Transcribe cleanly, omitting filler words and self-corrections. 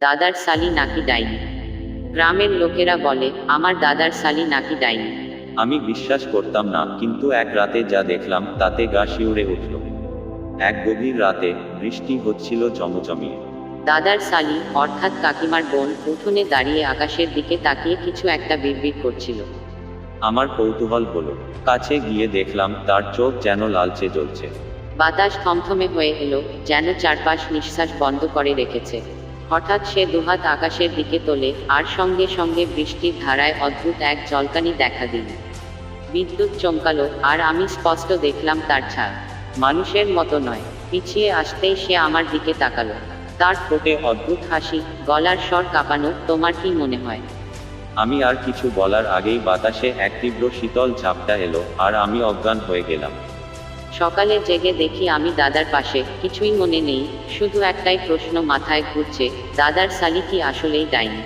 দাদার শালি নাকি ডাইনি। গ্রামের লোকেরা বলে আমার দাদার শালি নাকি ডাইনি। আমি বিশ্বাস করতাম না, কিন্তু এক রাতে যা দেখলাম তাতে গা শিউরে উঠল। এক গভীর রাতে বৃষ্টি হচ্ছিল জমজমিয়ে। দাদার শালি অর্থাৎ কাকিমার বোন উঠোনে দাঁড়িয়ে আকাশের দিকে তাকিয়ে কিছু একটা বিড়বিড় করছিল। আমার কৌতূহল হলো, কাছে গিয়ে দেখলাম তার চোখ যেন লালচে জ্বলছে। বাতাস থমথমে হয়ে এলো, যেন চারপাশ নিঃশ্বাস বন্ধ করে রেখেছে। হঠাৎ সে দুহাত আকাশের দিকে তোলে, আর সঙ্গে সঙ্গে বৃষ্টির ধারায় অদ্ভুত এক ঝলকানি দেখা দিল। বিদ্যুৎ চমকালো, আর আমি স্পষ্ট দেখলাম তার ছাপ। মানুষের মতো নয়। পিছিয়ে আসতেই সে আমার দিকে তাকালো। তার ঠোঁটে অদ্ভুত হাসি, গলার স্বর কাঁপানো। তোমার কি মনে হয়? আমি আর কিছু বলার আগেই বাতাসে এক তীব্র শীতল ঝাপটা এলো, আর আমি অজ্ঞান হয়ে গেলাম। সকালে জেগে দেখি আমি দাদার পাশে। কিছুই মনে নেই, শুধু একটাই প্রশ্ন মাথায় ঘুরছে, দাদার শালি কি আসলেই ডাইনি?